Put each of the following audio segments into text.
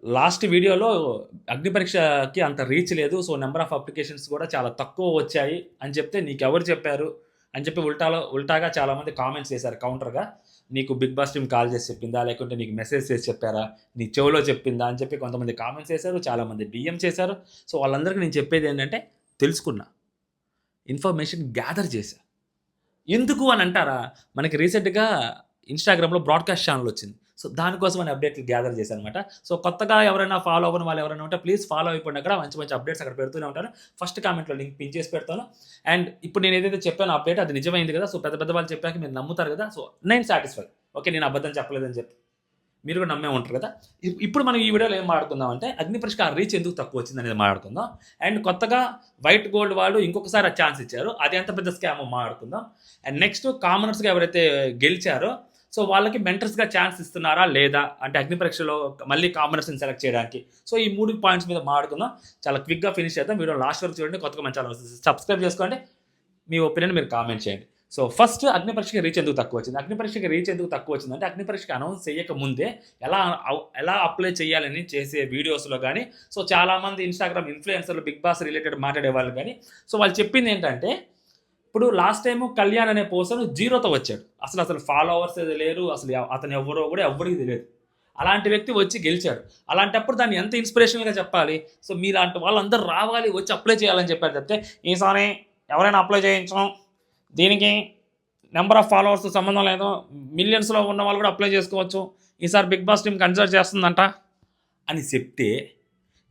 Last వీడియోలో అగ్ని పరీక్షకి అంత రీచ్ లేదు. సో, నంబర్ ఆఫ్ అప్లికేషన్స్ కూడా చాలా తక్కువ వచ్చాయి అని చెప్తే, నీకెవరు చెప్పారు అని చెప్పి ఉల్టాగా చాలామంది కామెంట్స్ చేశారు కౌంటర్‌గా. నీకు 'బిగ్ బాస్' టీమ్ కాల్ చేసి చెప్పిందా? లేకుంటే నీకు మెసేజ్ చేసి చెప్పారా? నీ చెవిలో చెప్పిందా? అని చెప్పి కొంతమంది కామెంట్స్ చేశారు. చాలామంది డీఎం చేశారు. సో, వాళ్ళందరికీ నేను చెప్పేదేంటంటే, తెలుసుకున్నా. ఇన్ఫర్మేషన్ గ్యాదర్ చేశా. ఎందుకు అని అంటారా? మనకి రీసెంట్‌గా ఇన్‌స్టాగ్రామ్‌లో బ్రాడ్‌కాస్ట్ ఛానెల్ వచ్చింది. సో, దానికోసం అని అప్డేట్లు గ్యాదర్ చేశాననమాట. సో, కొత్తగా ఎవరైనా ఫాలో అవ్వని వాళ్ళు ఎవరైనా ఉంటే ప్లీజ్ ఫాలో అయిపోండి అక్కడ. మంచి మంచి అప్డేట్స్ అక్కడ పెడుతూనే ఉంటాను. ఫస్ట్ కామెంట్‌లో లింక్ పిన్ చేసి పెడతాను. అండ్ ఇప్పుడు నేను ఏదైతే చెప్పానో అప్డేట్ అది నిజమైంది కదా! సో, పెద్ద పెద్ద వాళ్ళు చెప్పాక మీరు నమ్ముతారు కదా! సో, నేను సాటిస్ఫైడ్. ఓకే. నేను అబద్ధం చెప్పలేదని చెప్పి. మీరు కూడా నమ్మే ఉంటారు కదా! ఇప్పుడు మనం ఈ వీడియోలో ఏం మాట్లాడుకుందాం అంటే, అగ్ని పరీక్షకి ఆ రీచ్ ఎందుకు తక్కువ వచ్చిందనేది మాట్లాడుకుందాం. అండ్ కొత్తగా వైట్ గోల్డ్ వాళ్ళు ఇంకొకసారి ఆ ఛాన్స్ ఇచ్చారు. అది ఎంత పెద్ద స్కామో మాట్లాడుకుందాం. అండ్ నెక్స్ట్ కామనర్స్‌గా ఎవరైతే గెలిచారో సో, వాళ్ళకి మెంటర్స్‌గా ఛాన్స్ ఇస్తున్నారా? లేదా? అంటే అగ్ని పరీక్షలో మళ్ళీ కామనర్స్‌ని సెలెక్ట్ చేయడానికి. సో, ఈ 3 పాయింట్స్ మీద మాట్లాడుకుందాం. చాలా క్విక్‌గా ఫినిష్ చేద్దాం. వీడియో లాస్ట్ వరకు చూడండి. కొత్తగా మన ఛానల్ సబ్స్క్రైబ్ చేసుకోండి. మీ ఒపీనియన్ మీరు కామెంట్ చేయండి. సో, ఫస్ట్ అగ్ని పరీక్షకి రీచ్ ఎందుకు తక్కువ వచ్చింది? అగ్ని పరీక్షకి రీచ్ ఎందుకు తక్కువ వచ్చిందంటే, అగ్ని పరీక్షకి అనౌన్స్ చేయక ముందే ఎలా అప్లై చేయాలని చేసే వీడియోస్‌లో గాని, సో, చాలామంది ఇన్‌స్టాగ్రామ్ ఇన్‌ఫ్లుయెన్సర్‌లు బిగ్ బాస్ రిలేటెడ్ మాట్లాడేవాళ్ళు గాని, సో, వాళ్ళు చెప్పిందేంటంటే, ఇప్పుడు లాస్ట్ టైము కళ్యాణ్ అనే పర్సన్ జీరోతో వచ్చాడు. అసలు ఫాలోవర్స్ లేరు. అతను ఎవరో కూడా ఎవ్వరికీ తెలీదు. అలాంటి వ్యక్తి వచ్చి గెలిచాడు. అలాంటప్పుడు దాన్ని ఎంత ఇన్స్‌పిరేషనల్‌గా చెప్పాలి. సో, మీలాంటి వాళ్ళందరూ రావాలి, వచ్చి అప్లై చేయాలని చెప్పారు తప్పితే, ఈసారి ఎవరైనా అప్లై చేయించం. దీనికి నంబర్ ఆఫ్ ఫాలోవర్స్ సంబంధం లేదు. మిలియన్స్‌లో ఉన్న వాళ్ళు కూడా అప్లై చేసుకోవచ్చు. ఈసారి 'బిగ్ బాస్' టీమ్ కన్సిడర్ చేస్తుందంట అని చెప్తే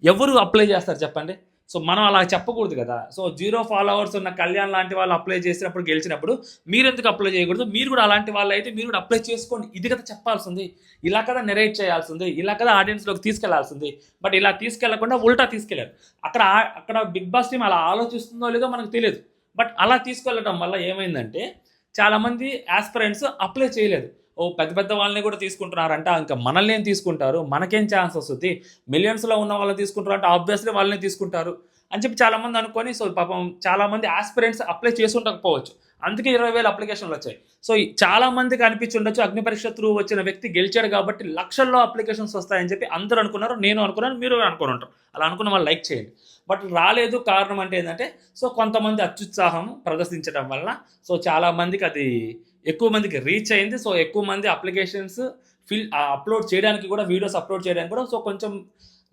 ఎవరు అప్లై చేస్తారు చెప్పండి? సో, మనం అలా చెప్పకూడదు కదా! సో, 0 ఫాలోవర్స్ ఉన్న కళ్యాణ్ లాంటి వాళ్ళు అప్లై చేసినప్పుడు, గెలిచినప్పుడు మీరెందుకు అప్లై చేయకూడదు? మీరు కూడా అలాంటి వాళ్ళైతే మీరు కూడా అప్లై చేసుకోండి. ఇది కదా చెప్పాల్సింది. ఇలా కదా నెరేట్ చేయాల్సింది. ఇలా కదా ఆడియన్స్‌లోకి తీసుకెళ్లాల్సింది. బట్ ఇలా తీసుకెళ్లకుండా ఉల్టా తీసుకెళ్లారు. అక్కడ 'బిగ్ బాస్' టీమ్ అలా ఆలోచిస్తుందో లేదో మనకు తెలీదు. బట్ అలా తీసుకెళ్లడం వల్ల ఏమైందంటే, చాలామంది యాస్పిరెంట్స్ అప్లై చేయలేదు. పెద్ద పెద్ద వాళ్ళని కూడా తీసుకుంటున్నారంట. ఇంకా మనల్ని ఏం తీసుకుంటారు? మనకేం ఛాన్స్ వస్తది? మిలియన్స్‌లో ఉన్న వాళ్ళని తీసుకుంటారంటే ఆబ్వియస్‌లీ వాళ్ళనే తీసుకుంటారు అని చెప్పి చాలామంది అనుకోని, సో, పాపం చాలామంది యాస్పిరెంట్స్ అప్లై చేసి ఉండకపోవచ్చు. అందుకే 20,000 అప్లికేషన్‌లొచ్చాయి. సో, చాలామందికి అనిపించి ఉండొచ్చు అగ్ని పరీక్ష త్రూ వచ్చిన వ్యక్తి గెలిచాడు కాబట్టి లక్షల్లో అప్లికేషన్స్ వస్తాయని చెప్పి అందరూ అనుకున్నారు. నేను అనుకున్నాను. మీరు అనుకుని ఉంటారు. అలా అనుకున్న వాళ్ళు లైక్ చేయండి. బట్ రాలేదు. కారణం అంటే ఏంటంటే, సో, కొంతమంది అత్యుత్సాహం ప్రదర్శించడం వల్ల సో, చాలామందికి అది ఎక్కువ మందికి రీచ్ అయింది. సో, ఎక్కువ మంది అప్లికేషన్స్ అప్లోడ్ చేయడానికి కూడా, వీడియోస్ అప్లోడ్ చేయడానికి కూడా సో, కొంచెం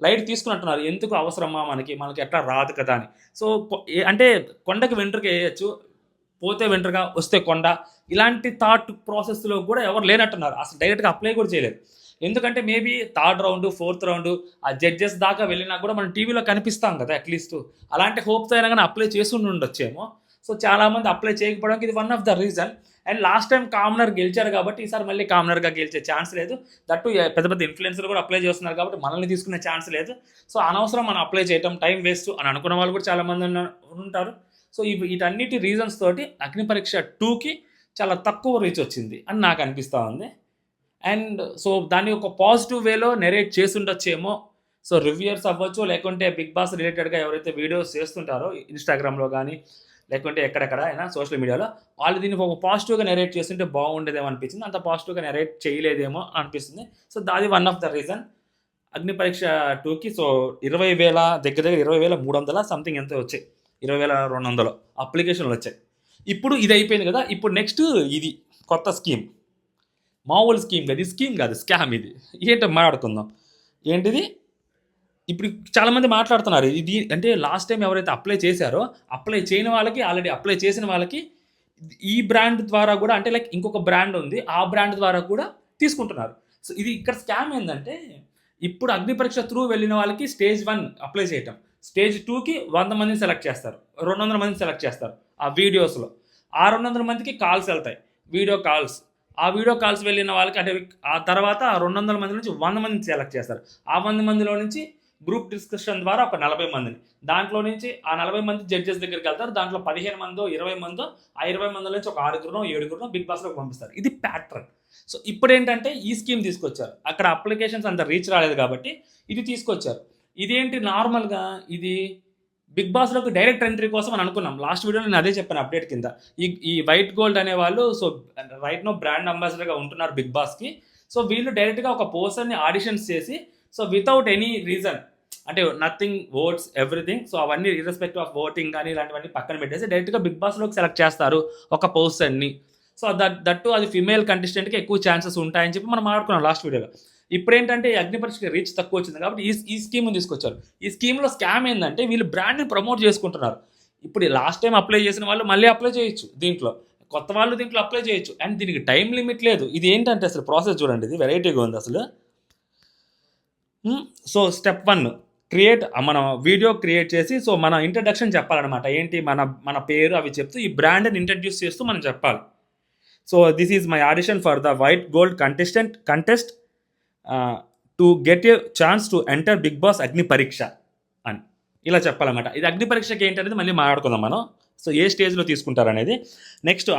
లైట్ తీసుకున్నట్టున్నారు. ఎందుకు అవసరమా మనకి ఎట్లా రాదు కదా అని. సో, అంటే కొండకి వెంట్రుక ఎయొచ్చు. పోతే వెంట్రుక, వస్తే కొండ. ఇలాంటి థాట్ ప్రాసెస్‌లో కూడా ఎవరు లేనట్టున్నారు. అసలు డైరెక్ట్‌గా అప్లై కూడా చేయలేదు. ఎందుకంటే maybe third round, fourth round ఆ జడ్జెస్ దాకా వెళ్ళినా కూడా మనం టీవీలో కనిపిస్తాం కదా! అట్‌లీస్ట్. అలాంటి హోప్స్ అయినా గాని అప్లై చేసుండొచ్చేమో. సో, చాలామంది అప్లై చేయకపోవడానికి ఇది one of the reason. And last time commoner గెలిచారు కాబట్టి ఈసారి మళ్ళీ కామనర్‌గా గెలిచే ఛాన్స్ లేదు. దట్ టూ పెద్ద పెద్ద ఇన్‌ఫ్లుయెన్సర్‌లు కూడా అప్లై చేస్తున్నారు కాబట్టి మనల్ని తీసుకునే ఛాన్స్ లేదు. సో, అనవసరం మనం అప్లై చేయటం, టైం వేస్ట్ అని అనుకున్న వాళ్ళు కూడా చాలామంది ఉంటారు. సో, వీటన్నిటి రీజన్స్ తోటి అగ్ని పరీక్ష 2కి చాలా తక్కువ రీచ్ వచ్చింది అని నాకు అనిపిస్తా ఉంది. అండ్ సో, దాన్ని ఒక పాజిటివ్ వేలో నెరేట్ చేసుండొచ్చేమో. సో, రివ్యూయర్స్ అవ్వచ్చు, లేకుంటే 'బిగ్ బాస్' రిలేటెడ్‌గా ఎవరైతే వీడియోస్ చేస్తుంటారో ఇన్‌స్టాగ్రామ్‌లో గానీ, లేకుంటే ఎక్కడెక్కడ అయినా సోషల్ మీడియాలో, వాళ్ళు దీన్ని ఒక పాజిటివ్‌గా నెరేట్ చేస్తుంటే బాగుండేదేమో అనిపించింది. అంత పాజిటివ్‌గా నెరేట్ చేయలేదేమో అనిపిస్తుంది. సో, అది వన్ ఆఫ్ ద రీజన్. అగ్ని పరీక్ష 2కి సో, 20,000 దగ్గర దగ్గర 20,300 సంథింగ్ ఎంతో వచ్చాయి. 20,200 అప్లికేషన్‌లొచ్చాయి. ఇప్పుడు ఇది అయిపోయింది కదా! ఇప్పుడు నెక్స్ట్ ఇది కొత్త స్కీమ్. మామూలు స్కీమ్ కాదు. ఇది స్కీమ్ కాదు. స్కామ్ ఇది. ఏంటో మాట్లాడుకుందాం. ఏంటిది? ఇప్పుడు చాలామంది మాట్లాడుతున్నారు. ఇది అంటే లాస్ట్ టైమ్ ఎవరైతే అప్లై చేశారో, అప్లై చేయని వాళ్ళకి, ఆల్రెడీ అప్లై చేసిన వాళ్ళకి ఈ బ్రాండ్ ద్వారా కూడా అంటే లైక్ ఇంకొక బ్రాండ్ ఉంది. ఆ బ్రాండ్ ద్వారా కూడా తీసుకుంటున్నారు. సో, ఇది ఇక్కడ స్కామ్ ఏందంటే, ఇప్పుడు అగ్ని పరీక్ష త్రూ వెళ్ళిన వాళ్ళకి స్టేజ్ 1 అప్లై చేయటం. స్టేజ్ 2కి 100 మందిని సెలెక్ట్ చేస్తారు. 200 మందిని సెలెక్ట్ చేస్తారు. ఆ వీడియోస్‌లో. ఆ 200 మందికి కాల్స్ ఎళ్తాయి. Video calls. ఆ వీడియో కాల్స్ వెళ్ళిన వాళ్ళకి అంటే ఆ తర్వాత ఆ 200 మంది నుంచి 100 మందిని సెలెక్ట్ చేస్తారు. ఆ 100 మందిలో నుంచి గ్రూప్ డిస్కషన్ ద్వారా ఒక 40 మందిని. దాంట్లో నుంచి ఆ 40 మంది జడ్జెస్ దగ్గరికెళ్తారు. దాంట్లో 15 మందో, 20 మందో, ఆ 20 మందిలో నుంచి ఒక 6గురునో, 7గురునో బిగ్ బాస్‌లోకి పంపిస్తారు. ఇది ప్యాట్రన్. సో, ఇప్పుడేంటంటే ఈ స్కీమ్ తీసుకొచ్చారు. అక్కడ అప్లికేషన్స్ అంత రీచ్ రాలేదు కాబట్టి ఇది తీసుకొచ్చారు. ఇదేంటి నార్మల్‌గా ఇది బిగ్ బాస్‌లోకి డైరెక్ట్ ఎంట్రీ కోసం అని అనుకున్నాం. లాస్ట్ వీడియోలో నేను అదే చెప్పాను అప్డేట్ కింద. ఈ వైట్ గోల్డ్ అనేవాళ్ళు సో, రైట్ నౌ బ్రాండ్ అంబాసిడర్‌గా ఉంటున్నారు బిగ్ బాస్‌కి. సో, వీళ్ళు డైరెక్ట్‌గా ఒక పర్సన్‌ని ఆడిషన్స్ చేసి సో వితౌట్ ఎనీ రీజన్, అంటే నథింగ్ ఓట్స్ ఎవ్రీథింగ్, సో అవన్నీ ఇర్రెస్పెక్టివ్ ఆఫ్ ఓటింగ్ కానీ ఇలాంటివన్నీ పక్కన పెట్టేసి డైరెక్ట్గా బిగ్ బాస్లోకి సెలెక్ట్ చేస్తారు ఒక పర్సన్ని. సో దట్టు అది ఫిమేల్ కంటెస్టెంట్కి ఎక్కువ ఛాన్సెస్ ఉంటాయని చెప్పి మనం మాట్లాడుకున్నాం లాస్ట్ వీడియోలో. ఇప్పుడు ఏంటంటే అగ్ని పరీక్షకి రీచ్ తక్కువ వచ్చింది కాబట్టి ఈ స్కీమ్ని తీసుకొచ్చారు. ఈ స్కీమ్లో స్కామ్ ఏంటంటే వీళ్ళు బ్రాండ్ని ప్రమోట్ చేసుకుంటున్నారు. ఇప్పుడు లాస్ట్ టైం అప్లై చేసిన వాళ్ళు మళ్ళీ అప్లై చేయొచ్చు, దీంట్లో కొత్త వాళ్ళు దీంట్లో అప్లై చేయొచ్చు, అండ్ దీనికి టైం లిమిట్ లేదు. ఇది ఏంటంటే అసలు ప్రాసెస్ చూడండి, ఇది వెరైటీగా ఉంది అసలు. సో స్టెప్ 1, క్రియేట్, మనం వీడియో క్రియేట్ చేసి సో మన ఇంట్రడక్షన్ చెప్పాలన్నమాట. ఏంటి మన పేరు అవి చెప్తూ ఈ బ్రాండ్ని ఇంట్రడ్యూస్ చేస్తూ మనం చెప్పాలి. So this is my audition for the white gold contest to get a chance to enter Bigg Boss Agni Pariksha అని ఇలా చెప్పాలన్నమాట. ఇది అగ్ని పరీక్షకి ఏంటనేది మళ్ళీ మాట్లాడుకుందాం మనం. సో ఏ స్టేజ్లో తీసుకుంటారు అనేది. నెక్స్ట్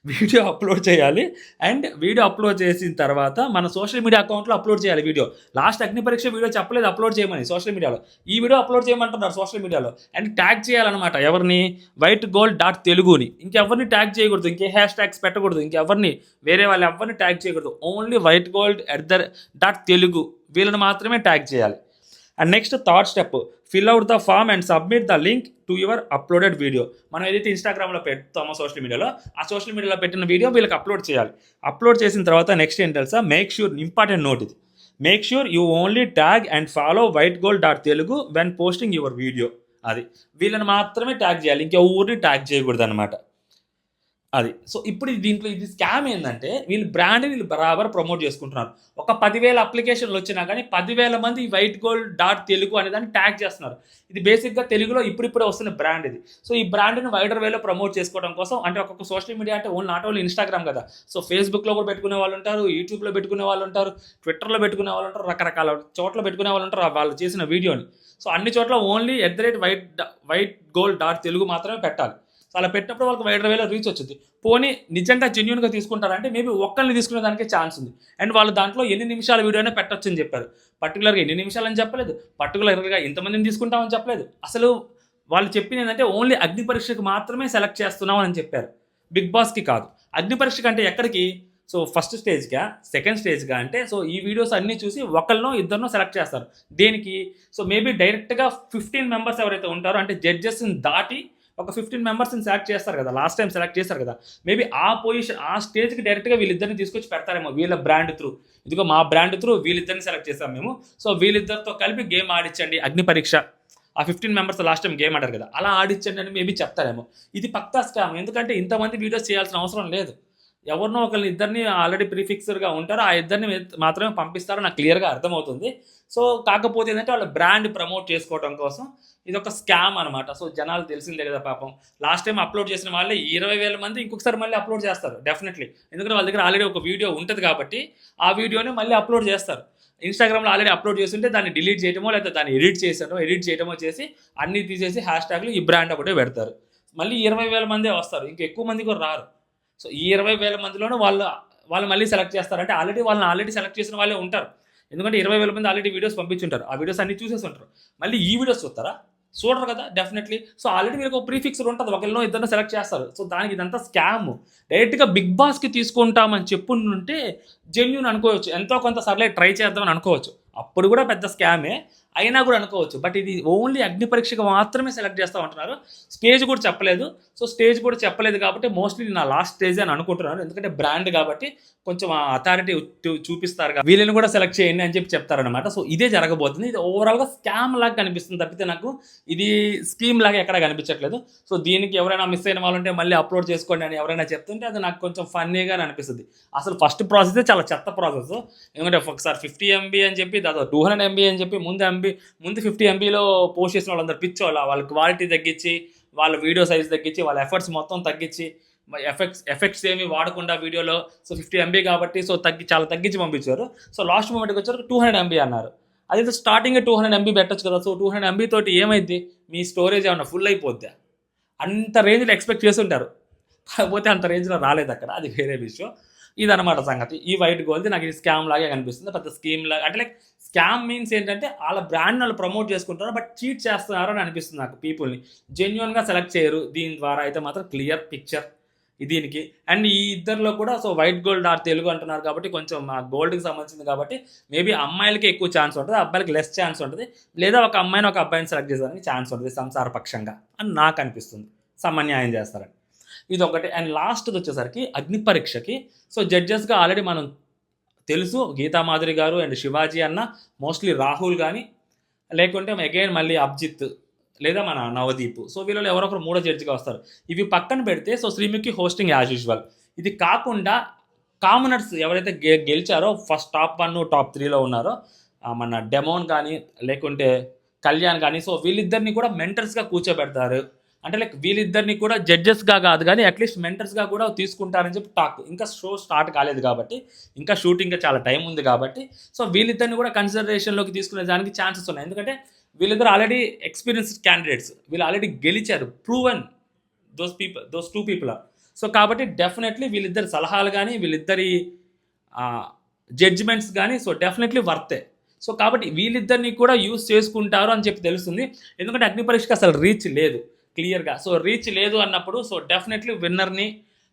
వీడియో అప్లోడ్ చేయాలి. అండ్ వీడియో అప్లోడ్ చేసిన తర్వాత మన సోషల్ మీడియా అకౌంట్లో అప్లోడ్ చేయాలి వీడియో. లాస్ట్ అగ్ని పరీక్ష వీడియో చెప్పలేదు అప్లోడ్ చేయమని సోషల్ మీడియాలో, ఈ వీడియో అప్లోడ్ చేయమంటున్నారు సోషల్ మీడియాలో. అండ్ ట్యాగ్ చేయాలన్నమాట ఎవరిని, whitegold.teluguని. ఇంకెవరిని ట్యాగ్ చేయకూడదు, ఇంకే హ్యాష్ ట్యాగ్స్ పెట్టకూడదు, ఇంకెవరిని వేరే వాళ్ళు ఎవరిని ట్యాగ్ చేయకూడదు. ఓన్లీ whitegold@telugu వీళ్ళని మాత్రమే ట్యాగ్ చేయాలి. And next third step, fill out the form and submit the link to your uploaded video. మనం ఏదైతే ఇన్స్టాగ్రామ్లో పెడతామో సోషల్ మీడియాలో, ఆ సోషల్ మీడియాలో పెట్టిన వీడియో వీళ్ళకి అప్లోడ్ చేయాలి. అప్లోడ్ చేసిన తర్వాత నెక్స్ట్ ఏం తెలుసా, మేక్ ష్యూర్, ఇంపార్టెంట్ నోట్ ఇది, make sure you only tag and follow whitegold.telugu when posting your video. అది వీళ్ళని మాత్రమే ట్యాగ్ చేయాలి, ఇంకెవరిని ట్యాగ్ చేయకూడదు అనమాట. అది. సో ఇప్పుడు దీంట్లో ఇది స్కామ్ ఏంటంటే వీళ్ళు బ్రాండ్ని వీళ్ళు బరాబర్ ప్రమోట్ చేసుకుంటున్నారు. ఒక 10,000 అప్లికేషన్లు వచ్చినా కానీ 10,000 మంది whitegold.telugu అనే దాన్ని ట్యాగ్ చేస్తున్నారు. ఇది బేసిక్గా తెలుగులో ఇప్పుడిప్పుడే వస్తున్న బ్రాండ్ ఇది. సో ఈ బ్రాండ్ని వైడర్ వేలో ప్రమోట్ చేసుకోవడం కోసం, అంటే ఒక్కొక్క సోషల్ మీడియా అంటే నాట్ ఓన్లీ ఇన్స్టాగ్రామ్ కదా, సో ఫేస్బుక్లో కూడా పెట్టుకునే వాళ్ళు ఉంటారు, యూట్యూబ్లో పెట్టుకునే వాళ్ళు ఉంటారు, ట్విట్టర్లో పెట్టుకునే వాళ్ళు ఉంటారు, రకరకాల చోట్ల పెట్టుకునే వాళ్ళు ఉంటారు వాళ్ళు చేసిన వీడియోని. సో అన్ని చోట్ల ఓన్లీ @whitegold.telugu మాత్రమే పెట్టాలి. సో అలా పెట్టినప్పుడు వాళ్ళకి వైడర్ వేలో రీచ్ వచ్చింది. పోనీ నిజంగా జెన్యూన్గా తీసుకుంటారంటే మేబీ ఒక్కరిని తీసుకునే దానికే ఛాన్స్ ఉంది. అండ్ వాళ్ళు దాంట్లో ఎన్ని నిమిషాల వీడియోనే పెట్టొచ్చు అని చెప్పారు. పర్టికులర్గా ఎన్ని నిమిషాలని చెప్పలేదు, పర్టికులర్గా ఇంతమందిని తీసుకుంటామని చెప్పలేదు. అసలు వాళ్ళు చెప్పింది ఏంటంటే ఓన్లీ అగ్ని పరీక్షకు మాత్రమే సెలెక్ట్ చేస్తున్నాం అని చెప్పారు, బిగ్ బాస్కి కాదు. అగ్ని పరీక్షకు అంటే ఎక్కడికి, సో ఫస్ట్ స్టేజ్గా, సెకండ్ స్టేజ్గా, అంటే సో ఈ వీడియోస్ అన్నీ చూసి ఒకరినో ఇద్దరినో సెలెక్ట్ చేస్తారు. దేనికి, సో మేబీ డైరెక్ట్గా 15 మెంబర్స్ ఎవరైతే ఉంటారో, అంటే జడ్జెస్ని దాటి ఒక 15 మెంబర్స్ని సెలెక్ట్ చేస్తారు కదా, లాస్ట్ టైం సెలెక్ట్ చేస్తారు కదా, మేబీ ఆ పొజిషన్ ఆ స్టేజ్కి డైరెక్ట్గా వీళ్ళిద్దరిని తీసుకొచ్చి పెడతారేమో వీళ్ళ బ్రాండ్ త్రూ. ఇదిగో మా బ్రాండ్ త్రూ వీళ్ళిద్దరిని సెలెక్ట్ చేస్తాం మేము, సో వీళ్ళిద్దరితో కలిపి గేమ్ ఆడించండి అగ్ని పరీక్ష. ఆ 15 మెంబర్స్ లాస్ట్ టైం గేమ్ ఆడారు కదా, అలా ఆడించండి అని మేబీ చెప్తారేమో. ఇది పక్కా స్కామ్, ఎందుకంటే ఇంతమంది వీడియోస్ చేయాల్సిన అవసరం లేదు. ఎవరినో ఒకరిని ఇద్దరిని ఆల్రెడీ ప్రీఫిక్స్డ్గా ఉంటారో ఆ ఇద్దరిని మాత్రమే పంపిస్తారో నాకు క్లియర్గా అర్థమవుతుంది. సో కాకపోతే ఏంటంటే వాళ్ళ బ్రాండ్ ప్రమోట్ చేసుకోవడం కోసం ఇది ఒక స్కామ్ అనమాట. సో జనాలు తెలిసిందే కదా పాపం, లాస్ట్ టైం అప్లోడ్ చేసిన వాళ్ళే 20,000 మంది ఇంకొకసారి మళ్ళీ అప్లోడ్ చేస్తారు డెఫినెట్లీ, ఎందుకంటే వాళ్ళ దగ్గర ఆల్రెడీ ఒక వీడియో ఉంటుంది కాబట్టి ఆ వీడియోని మళ్ళీ అప్లోడ్ చేస్తారు. ఇన్స్టాగ్రామ్లో ఆల్రెడీ అప్లోడ్ చేస్తుంటే దాన్ని డిలీట్ చేయడమో లేదా దాన్ని ఎడిట్ చేయడమో చేసి అన్నీ తీసేసి హ్యాష్ ట్యాగ్లు ఈ బ్రాండ్ ఒకటే పెడతారు. మళ్ళీ 20,000 మందే వస్తారు, ఇంకా ఎక్కువ మంది కూడా రారు. సో ఈ 20,000 మందిలోనూ వాళ్ళు మళ్ళీ సెలెక్ట్ చేస్తారంటే ఆల్రెడీ సెలెక్ట్ చేసిన వాళ్ళే ఉంటారు. ఎందుకంటే 20,000 మంది ఆల్రెడీ వీడియోస్ పంపించుంటారు, ఆ వీడియోస్ అన్ని చూసేసి ఉంటారు. మళ్ళీ ఈ వీడియోస్ చూడరు కదా డెఫినెట్లీ. సో ఆల్రెడీ వీళ్ళకి ఒక ప్రీఫిక్స్డ్ ఉంటుంది, ఒకరినో ఇద్దరినో సెలెక్ట్ చేస్తారు. సో దానికి ఇదంతా స్కామ్. డైరెక్ట్గా బిగ్ బాస్కి తీసుకుంటామని చెప్పుంటే జెన్యూన్ అనుకోవచ్చు, ఎంతో కొంత సర్లే ట్రై చేద్దామని అనుకోవచ్చు, అప్పుడు కూడా పెద్ద స్కామే అయినా కూడా అనుకోవచ్చు. బట్ ఇది ఓన్లీ అగ్ని పరీక్షకు మాత్రమే సెలెక్ట్ చేస్తూ ఉంటున్నారు. స్టేజ్ కూడా చెప్పలేదు. సో స్టేజ్ కూడా చెప్పలేదు కాబట్టి మోస్ట్లీ నా లాస్ట్ స్టేజ్ అని అనుకుంటున్నాను, ఎందుకంటే బ్రాండ్ కాబట్టి కొంచెం అథారిటీ చూపిస్తారు, వీళ్ళని కూడా సెలెక్ట్ చేయండి అని చెప్పి చెప్తారనమాట. సో ఇదే జరగబోతుంది. ఇది ఓవరాల్గా స్కామ్ లాగా కనిపిస్తుంది తప్పితే నాకు ఇది స్కీమ్ లాగా ఎక్కడ కనిపించట్లేదు. సో దీనికి ఎవరైనా మిస్ అయిన వాళ్ళు ఉంటే మళ్ళీ అప్లోడ్ చేసుకోండి అని ఎవరైనా చెప్తుంటే అది నాకు కొంచెం ఫన్నీగా అనిపిస్తుంది. అసలు ఫస్ట్ ప్రాసెస్ చాలా చెత్త ప్రాసెస్. ఎందుకంటే ఒకసారి 50 MB అని చెప్పి దాదాపు 200 MB అని చెప్పి ముందు 50 MBలో పోస్ట్ చేసిన వాళ్ళందరూ పిచ్చోళ్ళ, వాళ్ళ క్వాలిటీ తగ్గించి, వాళ్ళ వీడియో సైజ్ తగ్గించి, వాళ్ళ ఎఫర్ట్స్ మొత్తం తగ్గించి, ఎఫెక్ట్స్ ఏమి వాడకుండా వీడియోలో, సో 50 MB కాబట్టి సో చాలా తగ్గించి పంపించారు. సో లాస్ట్ మూమెంట్కి వచ్చారు 200 MB అన్నారు. అదే స్టార్టింగ్ 200 MB పెట్టచ్చు కదా. సో 200 MB తోటి ఏమైంది, మీ స్టోరేజ్ ఏమన్నా ఫుల్ అయిపోద్దా? అంత రేంజ్లో ఎక్స్పెక్ట్ చేస్తుంటారు, కాకపోతే అంత రేంజ్లో రాలేదు అక్కడ, అది వేరే విషయం. ఇదన్నమాట సంగతి. ఈ వైట్ గోల్ది నాకు ఇది స్కామ్ లాగే కనిపిస్తుంది, పెద్ద స్కీమ్ లాగా. అంటే లైక్ స్కామ్ మీన్స్ ఏంటంటే వాళ్ళ బ్రాండ్ వాళ్ళు ప్రమోట్ చేసుకుంటారు, బట్ చీట్ చేస్తున్నారు అని అనిపిస్తుంది నాకు. పీపుల్ని జెన్యున్గా సెలెక్ట్ చేయరు. దీని ద్వారా అయితే మాత్రం క్లియర్ పిక్చర్ దీనికి. అండ్ ఈ ఇద్దరిలో కూడా so white gold or Telugu అంటున్నారు కాబట్టి కొంచెం ఆ గోల్డ్‌కి సంబంధించింది కాబట్టి మేబీ అమ్మాయిలకి ఎక్కువ ఛాన్స్ ఉంటది. అబ్బాయిలకి లెస్ ఛాన్స్ ఉంటది. లేదా ఒక అమ్మాయిని, ఒక అబ్బాయిని సెలెక్ట్ చేసేదానికి ఛాన్స్ ఉంటది సంసార పక్షంగా అని నాకనిపిస్తుంది. సమన్యాయం చేస్తారని. ఇదొకటి. అండ్ లాస్ట్‌దొచ్చేసరికి అగ్ని పరీక్షకి సో జడ్జెస్‌గా ఆల్రెడీ మనం తెలుసు గీతామాధురి గారు అండ్ శివాజీ అన్న, మోస్ట్‌లీ రాహుల్ గాని, లేకుంటే అగైన్ మళ్ళీ అభిజిత్ లేదా మన నవదీప్. సో వీళ్ళలో ఎవరో ఒకరు మూడో జడ్జిగా వస్తారు. ఇవి పక్కన పెడితే so Sreemukhi hosting as usual. ఇది కాకుండా కామనర్స్ ఎవరైతే గెలిచారో ఫస్ట్ టాప్ 1, టాప్ 3లో ఉన్నారో మన డెమోన్ కానీ, లేకుంటే కళ్యాణ్ కానీ సో వీళ్ళిద్దరిని కూడా మెంటర్స్‌గా కూర్చోబెడతారు. అంటే లైక్ వీళ్ళిద్దరిని కూడా జడ్జెస్‌గా కాదు గానీ అట్‌లీస్ట్ మెంటర్స్‌గా కూడా తీసుకుంటారని చెప్పి టాక్. ఇంకా షో స్టార్ట్ కాలేదు కాబట్టి, ఇంకా షూటింగ్‌కి చాలా టైం ఉంది కాబట్టి సో వీళ్ళిద్దరిని కూడా కన్సిడరేషన్‌లోకి తీసుకునే దానికి ఛాన్సెస్ ఉన్నాయి. ఎందుకంటే వీళ్ళిద్దరు ఆల్రెడీ ఎక్స్‌పీరియన్స్డ్ క్యాండిడేట్స్. వీళ్ళు ఆల్రెడీ గెలిచారు. Proven those 2 people are. So కాబట్టి డెఫినెట్‌లీ వీళ్ళిద్దరి సలహాలు గానీ, వీళ్ళిద్దరి జడ్జ్‌మెంట్స్ గానీ సో డెఫినెట్‌లీ వర్తే. సో కాబట్టి వీళ్ళిద్దరిని కూడా యూజ్ చేసుకుంటారు అని చెప్పి తెలుస్తుంది. ఎందుకంటే అగ్ని పరీక్షకి అసలు రీచ్ లేదు క్లియర్‌గా. సో రీచ్ లేదు అన్నప్పుడు సో డెఫినెట్‌లీ విన్నర్‌ని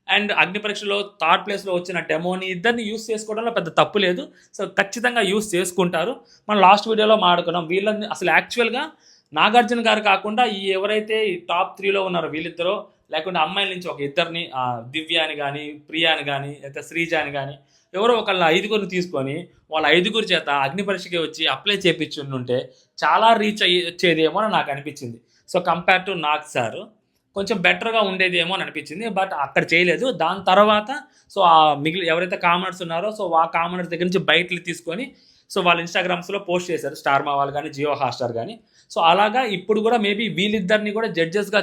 అండ్ అగ్ని పరీక్షలో థర్డ్ ప్లేస్‌లో వచ్చిన డెమోని ఇద్దరిని యూజ్ చేసుకోవడంలో పెద్ద తప్పు లేదు. సో ఖచ్చితంగా యూజ్ చేసుకుంటారు. మనం లాస్ట్ వీడియోలో మాట్లాడుకున్నాం. వీళ్ళని అసలు యాక్చువల్‌గా నాగార్జున గారు కాకుండా ఈ ఎవరైతే ఈ టాప్ 3లో ఉన్నారో వీళ్ళిద్దరో, లేకుంటే అమ్మాయిల నుంచి ఒక ఇద్దరిని దివ్య అని గానీ, ప్రియా అని గానీ, లేకపోతే శ్రీజ అని గానీ ఎవరో ఒకళ్ళ ఐదుగురిని తీసుకొని వాళ్ళ ఐదుగురి చేత అగ్ని పరీక్షకి వచ్చి అప్లై చేపించుండుంటే చాలా రీచ్ వచ్చేదేమో అని నాకు అనిపించింది. So compare to Nag sir కొంచెం బెటర్‌గా ఉండేదేమో అని అనిపించింది. బట్ అక్కడ చేయలేదు. దాని తర్వాత సో ఎవరైతే కామనర్స్ ఉన్నారో సో ఆ కామనర్స్ దగ్గర నుంచి బయటలు తీసుకొని సో వాళ్ళ ఇన్‌స్టాగ్రామ్స్‌లో పోస్ట్ చేశారు. స్టార్ మా వాళ్ళు గానీ, జియో హాట్‌స్టార్ గానీ. సో అలాగా ఇప్పుడు కూడా మేబీ వీళ్ళిద్దరిని కూడా జడ్జెస్‌గా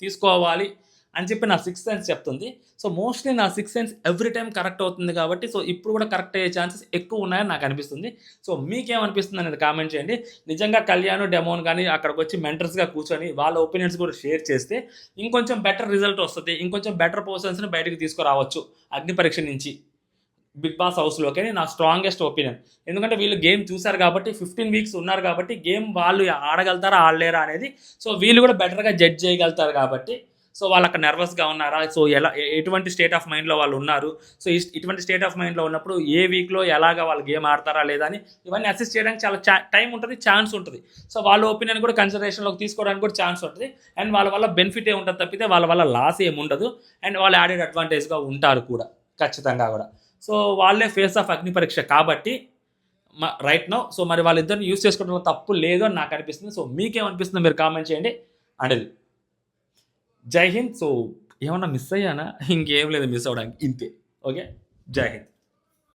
తీసుకోవాలి అని చెప్పి నా సిక్స్త్ సెన్స్ చెప్తుంది. సో మోస్ట్‌లీ నా sixth sense every time correct అవుతుంది కాబట్టి సో ఇప్పుడు కూడా కరెక్ట్ అయ్యే ఛాన్సెస్ ఎక్కువ ఉన్నాయని నాకు అనిపిస్తుంది. సో మీకేమనిపిస్తుంది అనేది కామెంట్ చేయండి. నిజంగా కళ్యాణ్, డెమోన్ గానీ అక్కడికొచ్చి మెంటర్స్‌గా కూర్చొని వాళ్ళ ఒపీనియన్స్ కూడా షేర్ చేస్తే ఇంకొంచెం బెటర్ రిజల్ట్ వస్తది. ఇంకొంచెం బెటర్ పర్సన్స్‌ని బయటకి తీసుకురావచ్చు అగ్ని పరీక్ష నుంచి. బిగ్ బాస్ హౌస్‌లోకి అని నా స్ట్రాంగెస్ట్ ఒపీనియన్. ఎందుకంటే వీళ్ళు గేమ్ చూసారు కాబట్టి 15 వీక్స్ ఉన్నారు కాబట్టి గేమ్ వాళ్ళు ఆడగలుగుతారా, ఆడలేరా అనేది సో వీళ్ళు కూడా బెటర్‌గా జడ్జ్ చేయగలుగుతారు కాబట్టి సో వాళ్ళు అక్కడ నర్వస్‌గా ఉన్నారా? సో ఎటువంటి స్టేట్ ఆఫ్ మైండ్‌లో వాళ్ళు ఉన్నారు? సో ఇటువంటి స్టేట్ ఆఫ్ మైండ్‌లో ఉన్నప్పుడు ఏ వీక్‌లో ఎలాగా వాళ్ళు గేమ్ ఆడతారా లేదా అని ఇవన్నీ అసెస్ చేయడానికి చాలా టైం ఉంటది, ఛాన్స్ ఉంటది. సో వాళ్ళ ఒపీనియన్ కూడా కన్సిడరేషన్‌లోకి తీసుకోవడానికి కూడా ఛాన్స్ ఉంటది. అండ్ వాళ్ళ వల్ల బెనిఫిటే ఉంటది తప్పితే వాళ్ళ వల్ల లాస్ ఏమి ఉండదు. అండ్ వాళ్ళు యాడెడ్ అడ్వాంటేజ్‌గా ఉంటారు కూడా ఖచ్చితంగా కూడా. సో వాళ్ళే ఫేస్ ఆఫ్ అగ్ని పరీక్ష కాబట్టి రైట్ నౌ సో మరి వాళ్ళిద్దరిని యూజ్ చేసుకోవడంలో తప్పు లేదు అని నాకు అనిపిస్తుంది. సో మీకేమనిపిస్తుందో మీరు కామెంట్ చేయండి. అండ్ జై హింద్. సో ఏమన్నా మిస్ అయ్యానా? ఇంకేం లేదు మిస్ అవ్వడానికి. ఇంతే. ఓకే. జై హింద్.